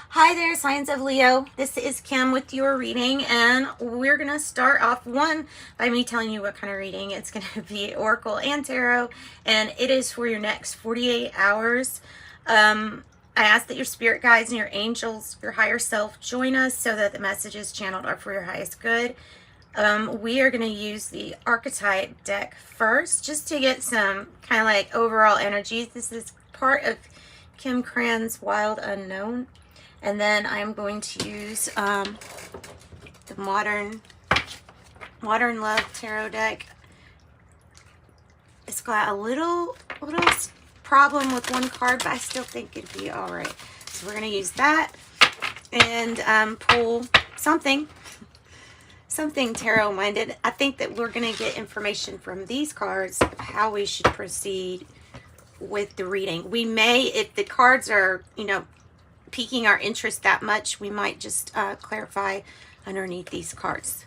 Hi there, signs of Leo. This is Kim with your reading, and we're going to start off by me telling you what kind of reading. It's going to be Oracle and Tarot, and it is for your next 48 hours. I ask that your spirit guides and your angels, your higher self, join us so that the messages channeled are for your highest good. We are going to use the Archetype deck first, just to get some kind of like overall energies. This is part of Kim Cran's Wild Unknown. And then I'm going to use the Modern Love Tarot deck. It's got a little problem with one card, but I still think it'd be all right. So we're going to use that and pull something tarot-minded. I think that we're going to get information from these cards of how we should proceed with the reading. We may, if the cards are, piquing our interest that much, we might just clarify underneath these cards.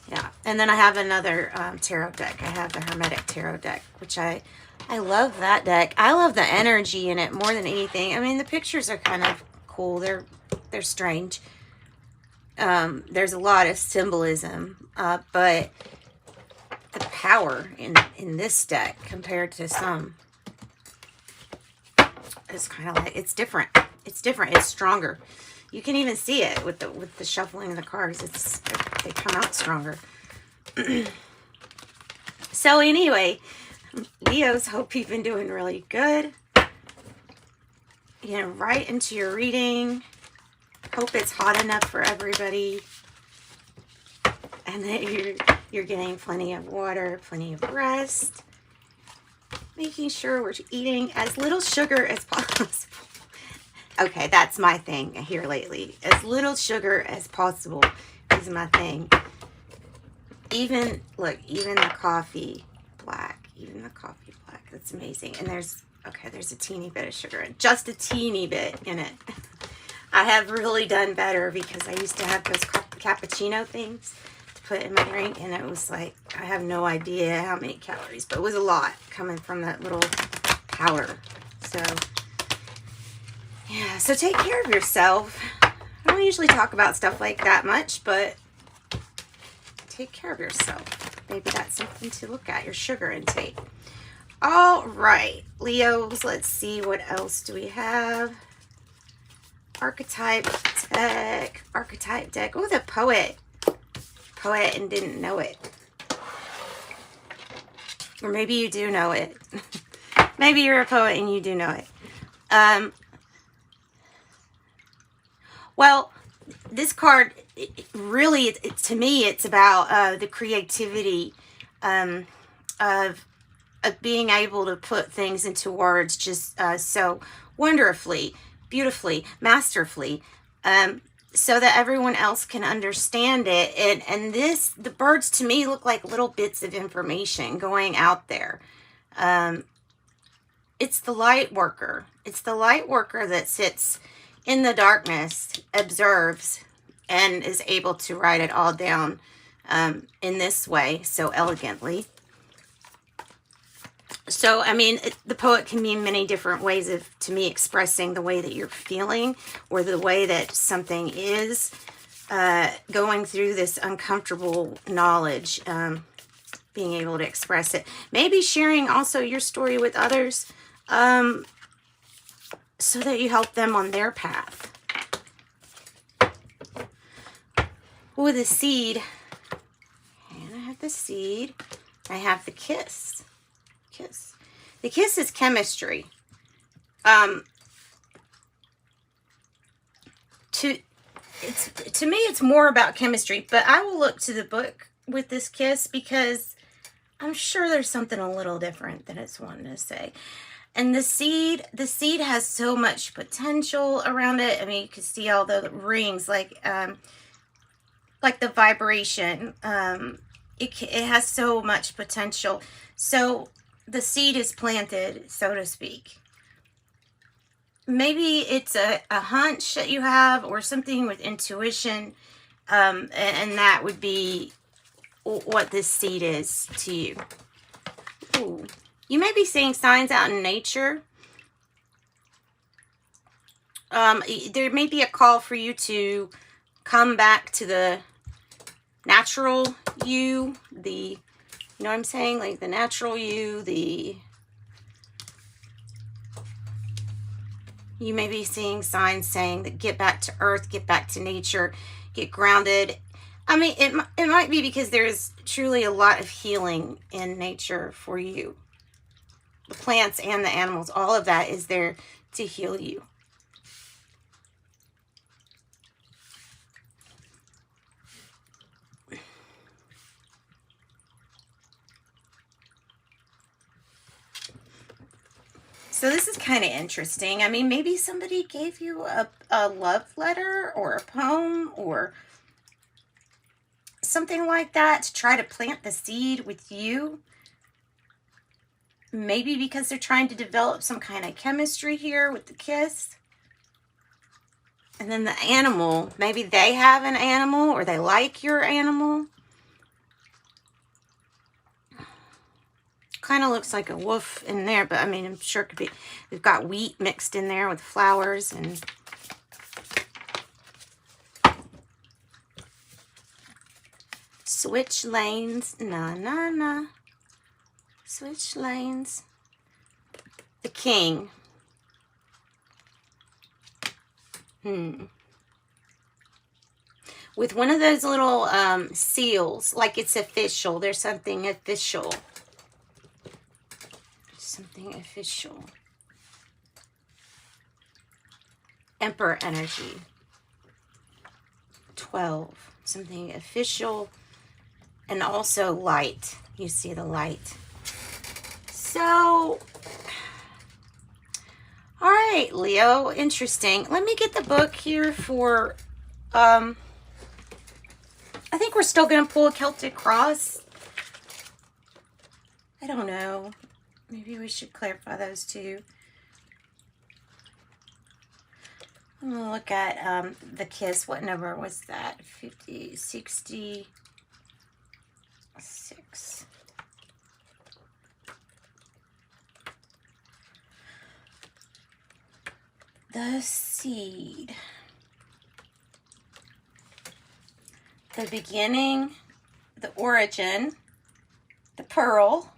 Yeah, and then I have another tarot deck. I have the Hermetic Tarot deck, which I love that deck. I love the energy in it more than anything. I mean, the pictures are kind of cool. They're strange. There's a lot of symbolism, but the power in this deck compared to some, it's kind of like, it's different. It's different. It's stronger. You can even see it with the shuffling of the cards. They come out stronger. So anyway, Leos, hope you've been doing really good. Right into your reading. Hope it's hot enough for everybody, and that you're getting plenty of water, plenty of rest. Making sure we're eating as little sugar as possible. Okay, that's my thing here lately. As little sugar as possible is my thing. Even the coffee black. Even the coffee black. That's amazing. And there's a teeny bit of sugar in, just a teeny bit in it. I have really done better because I used to have those cappuccino things put in my drink, and it was like, I have no idea how many calories, but it was a lot coming from that little powder. So yeah, so take care of yourself. I don't usually talk about stuff like that much, but take care of yourself. Maybe that's something to look at, your sugar intake. All right, Leos, let's see, what else do we have? Archetype deck. Oh, the poet and didn't know it. Or maybe you do know it. Maybe you're a poet and you do know it. Well, this card, really, to me, it's about the creativity of being able to put things into words just so wonderfully, beautifully, masterfully, so that everyone else can understand it. And the birds to me look like little bits of information going out there. It's the light worker. It's the light worker that sits in the darkness, observes, and is able to write it all down in this way, so elegantly. So, I mean, the poet can mean many different ways of, to me, expressing the way that you're feeling or the way that something is, going through this uncomfortable knowledge, being able to express it. Maybe sharing also your story with others, so that you help them on their path. With the seed, and I have the seed, I have the kiss. The kiss is chemistry. To me, it's more about chemistry, but I will look to the book with this kiss because I'm sure there's something a little different than it's wanting to say. And the seed has so much potential around it. I mean, you can see all the rings, like the vibration. It has so much potential. So the seed is planted, so to speak. Maybe it's a hunch that you have or something with intuition, and that would be what this seed is to you. Ooh. You may be seeing signs out in nature there may be a call for you to come back to the natural you, you know what I'm saying? Like the natural you, you may be seeing signs saying that get back to earth, get back to nature, get grounded. I mean, it might be because there's truly a lot of healing in nature for you. The plants and the animals, all of that is there to heal you. So this is kind of interesting. I mean, maybe somebody gave you a love letter or a poem or something like that to try to plant the seed with you. Maybe because they're trying to develop some kind of chemistry here with the kiss. And then the animal, maybe they have an animal or they like your animal. Kind of looks like a wolf in there, but I mean, I'm sure it could be. We've got wheat mixed in there with flowers and switch lanes. Na. Switch lanes. The king. With one of those little seals, like it's official. There's something official. Something official. Emperor energy. 12. Something official. And also light. You see the light. So, all right, Leo, interesting. Let me get the book here for, I think we're still going to pull a Celtic cross. I don't know. Maybe we should clarify those two. I'm going to look at the kiss. What number was that? 50, 66. The seed. The beginning, the origin, the pearl.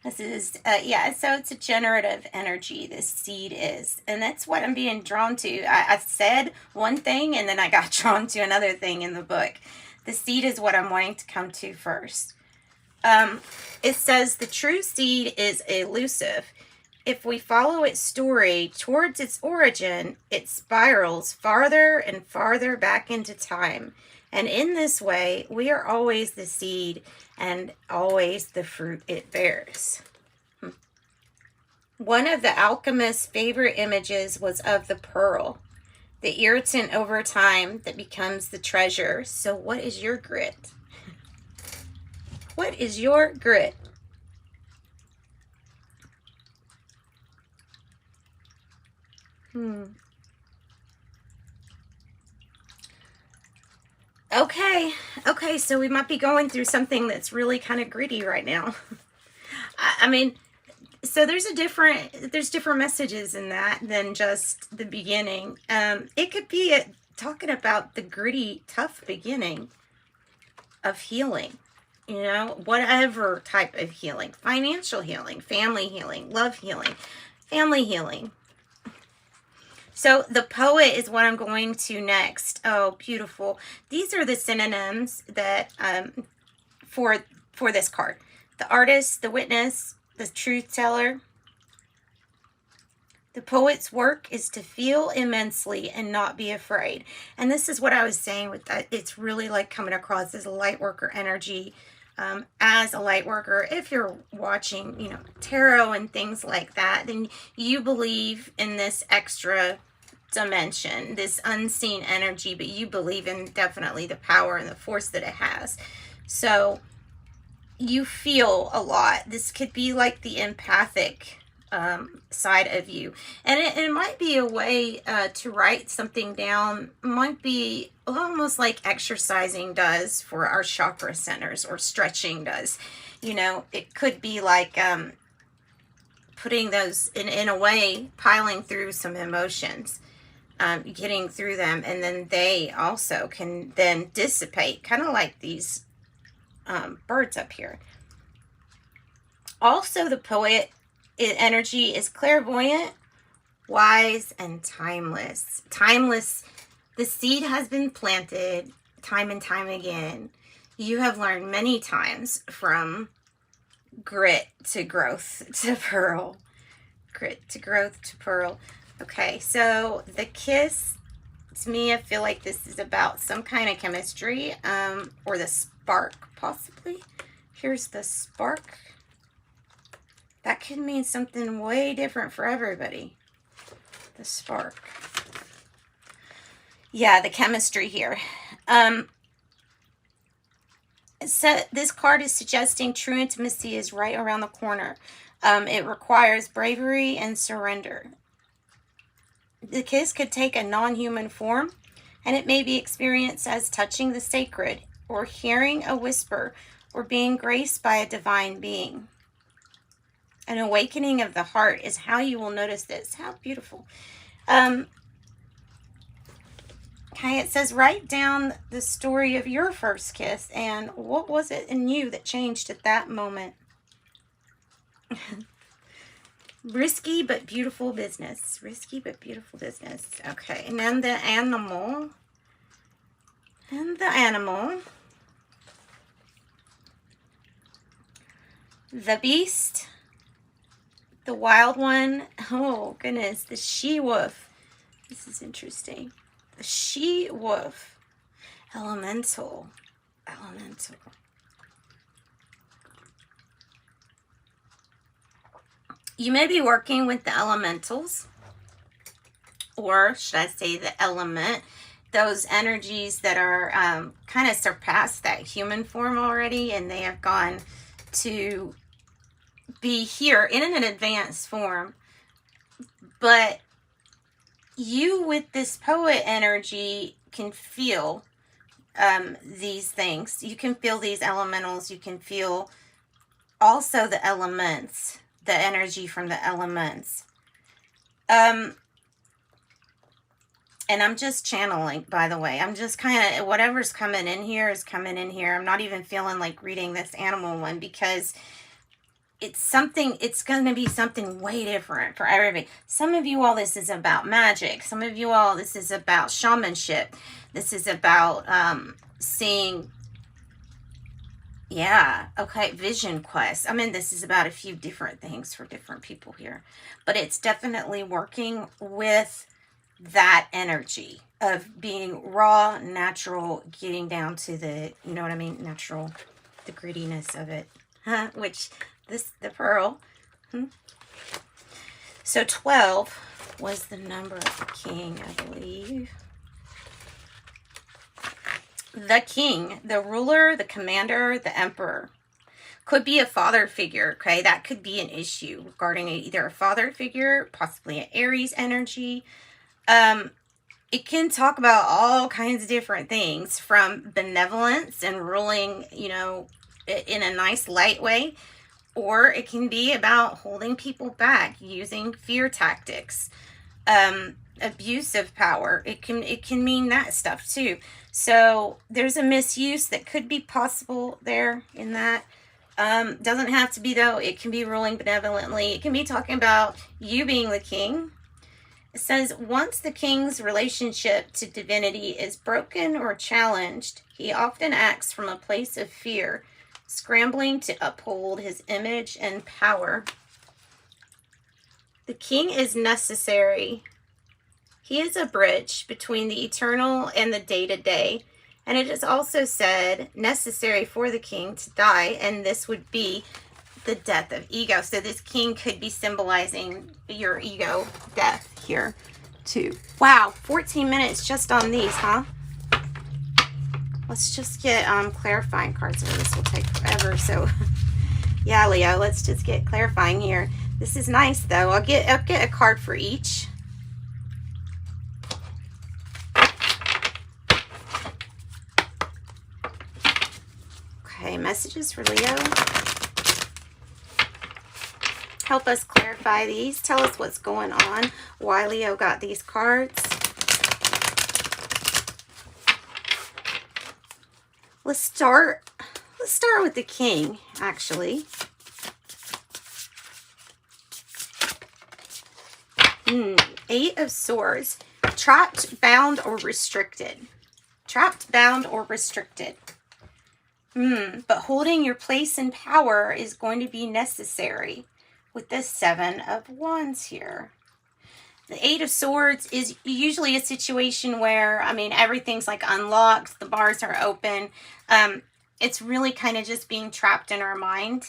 This is, yeah, so it's a generative energy, this seed is. And that's what I'm being drawn to. I said one thing and then I got drawn to another thing in the book. The seed is what I'm wanting to come to first. It says the true seed is elusive. If we follow its story towards its origin, it spirals farther and farther back into time. And in this way, we are always the seed and always the fruit it bears. One of the alchemist's favorite images was of the pearl, the irritant over time that becomes the treasure. So what is your grit? What is your grit? Okay, so we might be going through something that's really kind of gritty right now. I mean, so there's different messages in that than just the beginning. It could be talking about the gritty, tough beginning of healing, you know, whatever type of healing, financial healing, family healing, love healing, family healing. So the poet is what I'm going to next. Oh, beautiful. These are the synonyms that for this card. The artist, the witness, the truth teller. The poet's work is to feel immensely and not be afraid. And this is what I was saying with that. It's really like coming across as a light worker energy. As a light worker, if you're watching, you know, tarot and things like that, then you believe in this extra dimension, this unseen energy, but you believe in definitely the power and the force that it has. So you feel a lot. This could be like the empathic side of you, and it might be a way to write something down. Might be almost like exercising does for our chakra centers, or stretching does. You know, it could be like putting those in a way, piling through some emotions. getting through them, and then they also can then dissipate, kind of like these birds up here. Also, the poet energy is clairvoyant, wise, and timeless. Timeless. The seed has been planted time and time again. You have learned many times, from grit to growth to pearl. Grit to growth to pearl. Okay, so the kiss, to me, I feel like this is about some kind of chemistry, or the spark, possibly. Here's the spark. That could mean something way different for everybody. The spark. Yeah, the chemistry here. So this card is suggesting true intimacy is right around the corner. It requires bravery and surrender. The kiss could take a non-human form, and it may be experienced as touching the sacred, or hearing a whisper, or being graced by a divine being. An awakening of the heart is how you will notice this. How beautiful. Okay, it says, write down the story of your first kiss, and what was it in you that changed at that moment? Risky but beautiful business. Risky but beautiful business. Okay, and then the animal. And the animal. The beast. The wild one. Oh, goodness. The she-wolf. This is interesting. The she-wolf. Elemental. Elemental. You may be working with the elementals, or should I say the element, those energies that are kind of surpassed that human form already, and they have gone to be here in an advanced form. But you, with this poet energy, can feel these things. You can feel these elementals. You can feel also the elements, the energy from the elements. And I'm just channeling, by the way. I'm just kind of, whatever's coming in here is coming in here. I'm not even feeling like reading this animal one, because it's something, it's going to be something way different for everybody. Some of you all, this is about magic. Some of you all, this is about shamanship. This is about seeing, yeah, okay, vision quest. I mean, this is about a few different things for different people here. But it's definitely working with that energy of being raw, natural, getting down to the, you know what I mean, natural, the grittiness of it. Which, this, the pearl. So 12 was the number of the king, I believe. The king, the ruler, the commander, the emperor. Could be a father figure, okay? That could be an issue regarding either a father figure, possibly an Aries energy. It can talk about all kinds of different things, from benevolence and ruling, you know, in a nice light way, or it can be about holding people back, using fear tactics, abuse of power. It can mean that stuff too. So there's a misuse that could be possible there in that. Doesn't have to be, though. It can be ruling benevolently. It can be talking about you being the king. It says, once the king's relationship to divinity is broken or challenged, he often acts from a place of fear, scrambling to uphold his image and power. The king is necessary. He is a bridge between the eternal and the day-to-day. And it is also said necessary for the king to die, and this would be the death of ego. So this king could be symbolizing your ego death here too. Wow, 14 minutes just on these, huh? Let's just get clarifying cards. Oh, this will take forever. So yeah, Leo, let's just get clarifying here. This is nice though. I'll get a card for each. Okay, messages for Leo. Help us clarify these. Tell us what's going on. Why Leo got these cards. Let's start with the King, actually. Eight of Swords. Trapped, bound, or restricted. Trapped, bound, or restricted. But holding your place in power is going to be necessary with the Seven of Wands here. The Eight of Swords is usually a situation where, I mean, everything's like unlocked. The bars are open. It's really kind of just being trapped in our mind.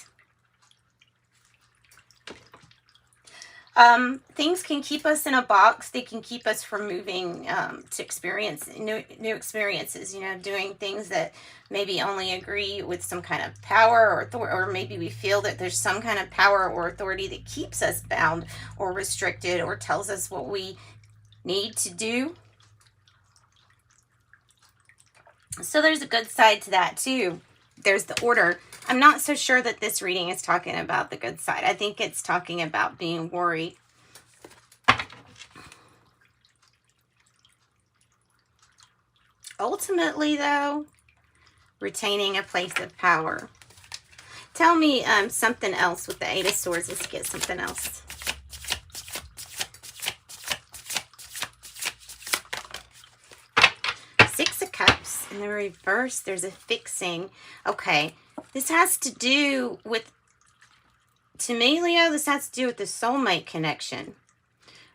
Things can keep us in a box. They can keep us from moving to experience new experiences, you know, doing things that maybe only agree with some kind of power or maybe we feel that there's some kind of power or authority that keeps us bound or restricted or tells us what we need to do. So there's a good side to that too. There's the order. I'm not so sure that this reading is talking about the good side. I think it's talking about being worried. Ultimately, though, retaining a place of power. Tell me something else with the Eight of Swords. Let's get something else. Six of Cups in the reverse. There's a fixing. Okay. This has to do with, to me, Leo, this has to do with the soulmate connection.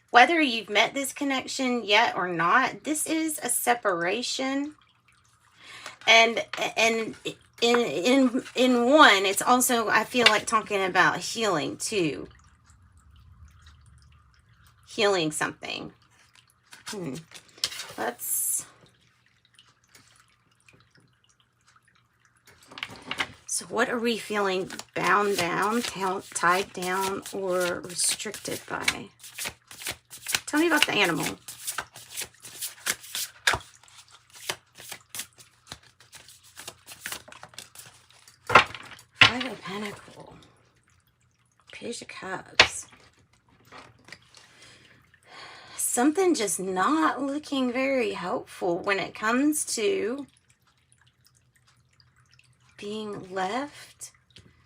Whether you've met this connection yet or not, this is a separation. And in one, it's also, I feel like, talking about healing too. Healing something. So what are we feeling bound down, tied down, or restricted by? Tell me about the animal. Five of Pentacles. Page of Cups. Something just not looking very hopeful when it comes to being left.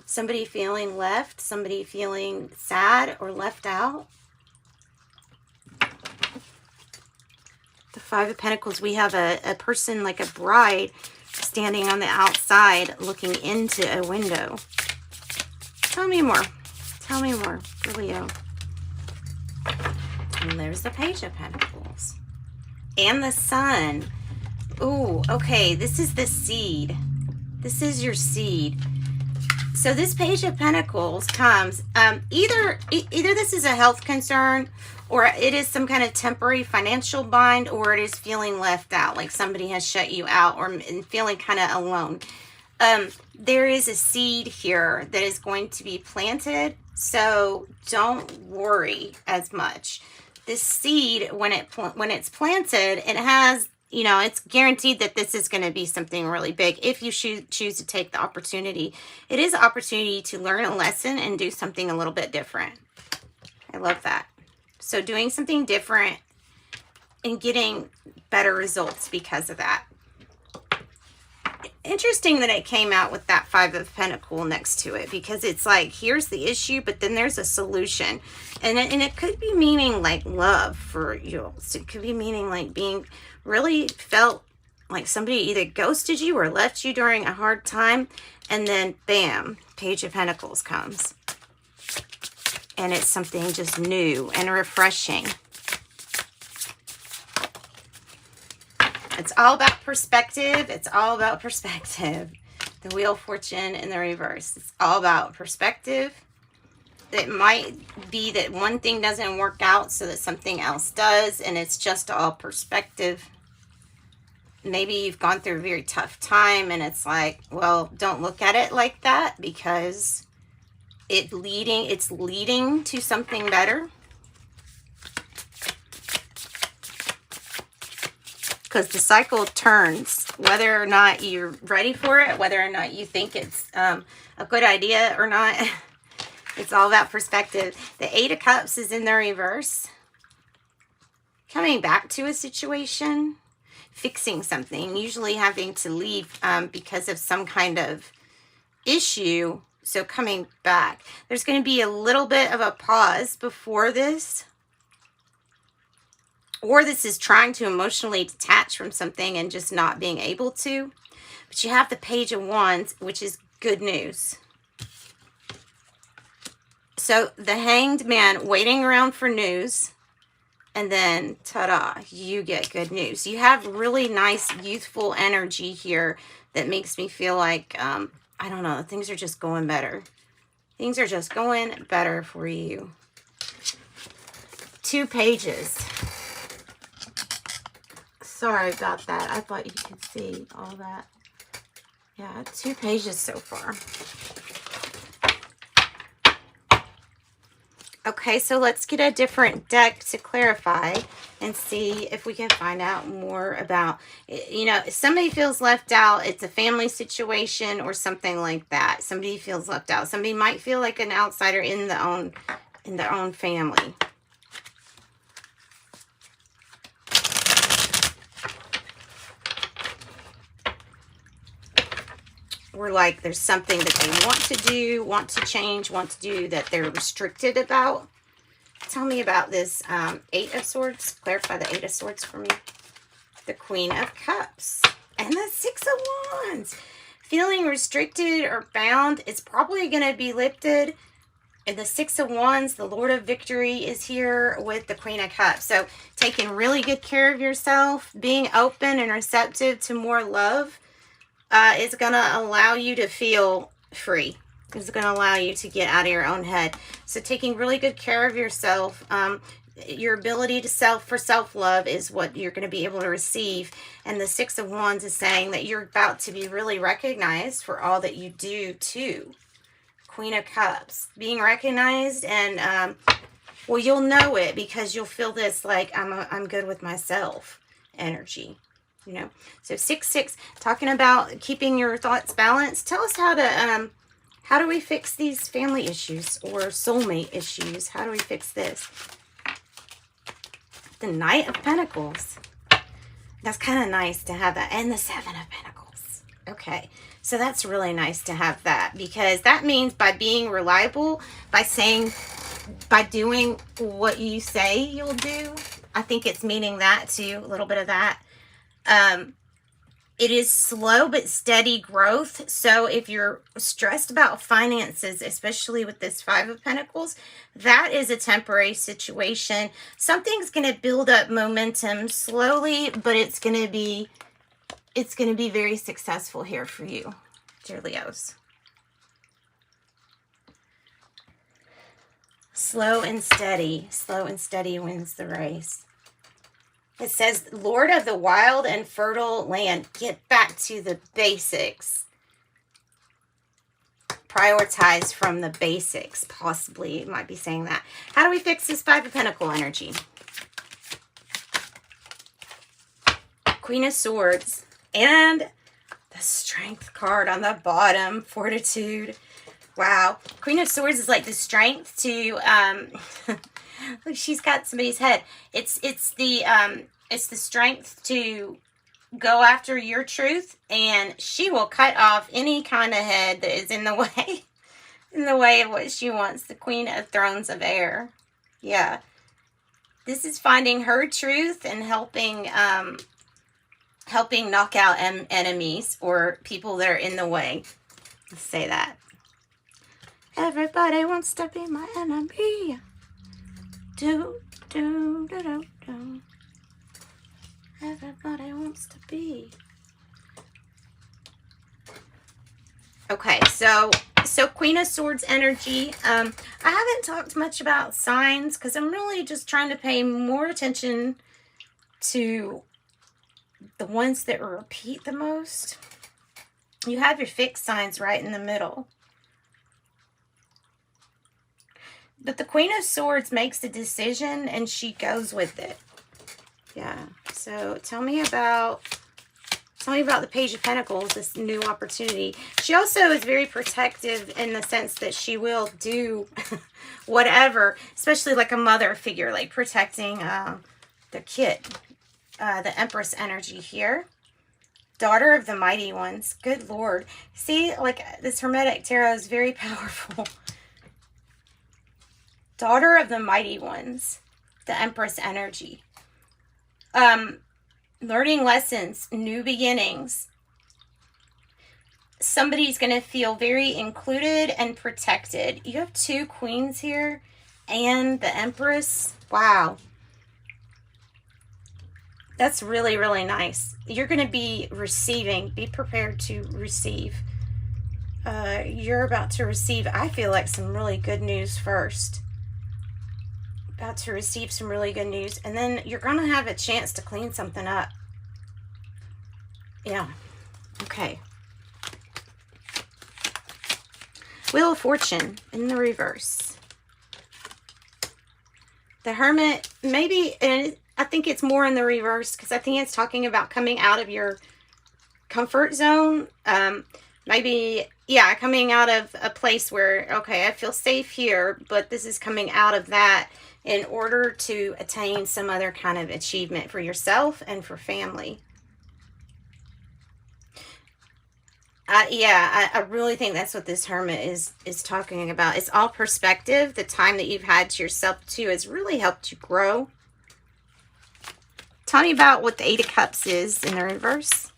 Somebody feeling left. Somebody feeling sad or left out. The Five of Pentacles, we have a person like a bride standing on the outside looking into a window. Tell me more. Tell me more for Leo. And there's the Page of Pentacles. And the Sun. Ooh, okay, this is the seed. This is your seed. So this Page of Pentacles comes, either this is a health concern, or it is some kind of temporary financial bind, or it is feeling left out, like somebody has shut you out, or feeling kind of alone. There is a seed here that is going to be planted, so don't worry as much. This seed, when it's planted, it has, you know, it's guaranteed that this is going to be something really big if you choose to take the opportunity. It is an opportunity to learn a lesson and do something a little bit different. I love that. So doing something different and getting better results because of that. Interesting that it came out with that Five of Pentacles next to it, because it's like, here's the issue, but then there's a solution. And it could be meaning like love for you. So it could be meaning like being really felt like somebody either ghosted you or left you during a hard time. And then bam, Page of Pentacles comes. And it's something just new and refreshing. It's all about perspective. It's all about perspective. The Wheel of Fortune in the reverse. It's all about perspective. It might be that one thing doesn't work out so that something else does, and it's just all perspective. Maybe you've gone through a very tough time, and it's like, well, don't look at it like that, because it's leading to something better. Because the cycle turns, whether or not you're ready for it, whether or not you think it's a good idea or not. It's all about perspective. The Eight of Cups is in the reverse. Coming back to a situation. fixing something, usually having to leave because of some kind of issue. So coming back, there's going to be a little bit of a pause before this, or this is trying to emotionally detach from something and just not being able to. But you have the Page of Wands, which is good news. So the Hanged Man waiting around for news, and then ta-da, you get good news. You have really nice youthful energy here that makes me feel like, I don't know, things are just going better. Things are just going better for you. 2 pages. Sorry about that. I thought you could see all that. Yeah, 2 pages so far. Okay, so let's get a different deck to clarify and see if we can find out more about, you know, if somebody feels left out, it's a family situation or something like that. Somebody feels left out. Somebody might feel like an outsider in their own family. Or like there's something that they want to do, want to change, want to do that they're restricted about. Tell me about this 8 of Swords. Clarify the 8 of Swords for me. The Queen of Cups. And the 6 of Wands. Feeling restricted or bound is probably going to be lifted. And the 6 of Wands, the Lord of Victory, is here with the Queen of Cups. So taking really good care of yourself, being open and receptive to more love, is going to allow you to feel free. It's going to allow you to get out of your own head. So taking really good care of yourself, your ability to self-love is what you're going to be able to receive. And the 6 of Wands is saying that you're about to be really recognized for all that you do too. Queen of Cups, being recognized, and well, you'll know it because you'll feel this like I'm good with myself energy. You know, so 6-6, talking about keeping your thoughts balanced. Tell us how do we fix these family issues or soulmate issues? How do we fix this? The Knight of Pentacles. That's kind of nice to have that. And the 7 of Pentacles. Okay, so that's really nice to have that, because that means by being reliable, by doing what you say you'll do. I think it's meaning that too, a little bit of that. It is slow but steady growth. So if you're stressed about finances, especially with this 5 of Pentacles, that is a temporary situation. Something's going to build up momentum slowly, but it's going to be very successful here for you, dear Leos. Slow and steady wins the race. It says, Lord of the wild and fertile land, get back to the basics. Prioritize from the basics, possibly. It might be saying that. How do we fix this 5 of Pentacles energy? Queen of Swords. And the Strength card on the bottom. Fortitude. Wow. Queen of Swords is like the strength to... Look, she's got somebody's head. It's the strength to go after your truth, and she will cut off any kind of head that is in the way of what she wants. The Queen of Thrones of Air. Yeah. This is finding her truth and helping knock out enemies or people that are in the way. Let's say that. Everybody wants to be my enemy. Do, do, do, do, do. Everybody wants to be. Okay, so Queen of Swords energy. I haven't talked much about signs because I'm really just trying to pay more attention to the ones that repeat the most. You have your fixed signs right in the middle. But the Queen of Swords makes a decision and she goes with it. Yeah. So tell me about the Page of Pentacles, this new opportunity. She also is very protective in the sense that she will do whatever, especially like a mother figure, like protecting the kid. the Empress energy here. Daughter of the Mighty Ones. Good Lord. See, like, this Hermetic Tarot is very powerful. Daughter of the Mighty Ones. The Empress energy. Learning lessons. New beginnings. Somebody's going to feel very included and protected. You have 2 queens here and the Empress. Wow. That's really, really nice. You're going to be receiving. Be prepared to receive. You're about to receive, I feel like, some really good news first. About to receive some really good news. And then you're going to have a chance to clean something up. Yeah. Okay. Wheel of Fortune in the reverse. The Hermit, maybe, and I think it's more in the reverse because I think it's talking about coming out of your comfort zone. Maybe, yeah, coming out of a place where, okay, I feel safe here, but this is coming out of that in order to attain some other kind of achievement for yourself and for family. Yeah, I really think that's what this Hermit is talking about. It's all perspective. The time that you've had to yourself too has really helped you grow. Tell me about what the 8 of Cups is in the reverse.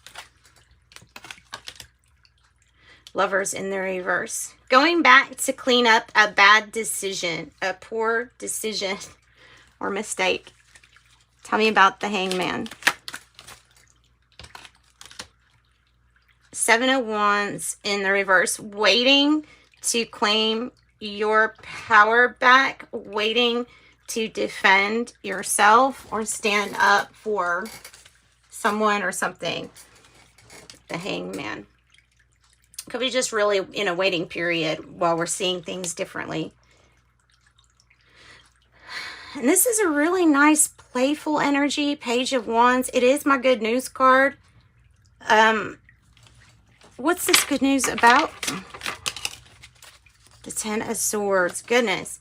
Lovers in the reverse. Going back to clean up a bad decision, a poor decision or mistake. Tell me about the Hangman. 7 of Wands in the reverse. Waiting to claim your power back. Waiting to defend yourself or stand up for someone or something. The Hangman. Could be just really in a waiting period while we're seeing things differently. And this is a really nice playful energy. Page of Wands. It is my good news card. What's this good news about? The 10 of Swords. Goodness.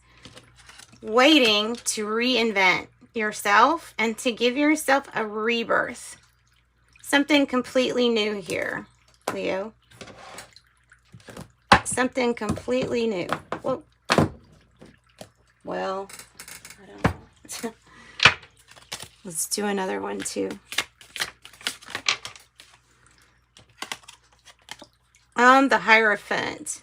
Waiting to reinvent yourself and to give yourself a rebirth. Something completely new here, Leo. Something completely new. Whoa. Well, I don't know. Let's do another one too. The Hierophant.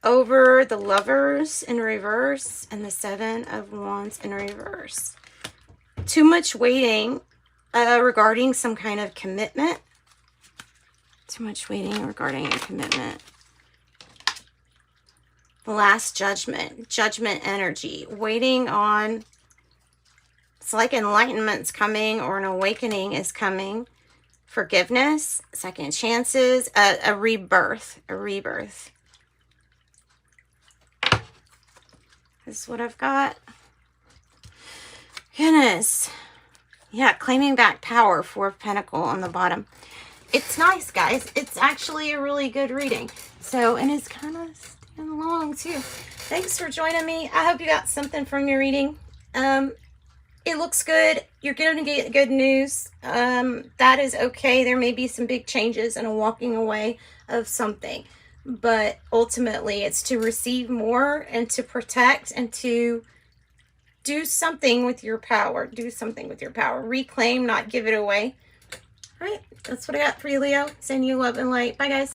Over the Lovers in reverse and the 7 of Wands in reverse. Too much waiting regarding some kind of commitment. Too much waiting regarding a commitment. The Last Judgment. Judgment energy. Waiting on, it's like enlightenment's coming or an awakening is coming. Forgiveness. Second chances. A rebirth. A rebirth. This is what I've got. Goodness. Yeah, claiming back power. 4 of Pentacles on the bottom. It's nice, guys. It's actually a really good reading. So, and it's kind of staying long, too. Thanks for joining me. I hope you got something from your reading. It looks good. You're going to get good news. That is okay. There may be some big changes and a walking away of something. But ultimately, it's to receive more and to protect and to do something with your power. Do something with your power. Reclaim, not give it away. All right. That's what I got for you, Leo. Send you love and light. Bye, guys.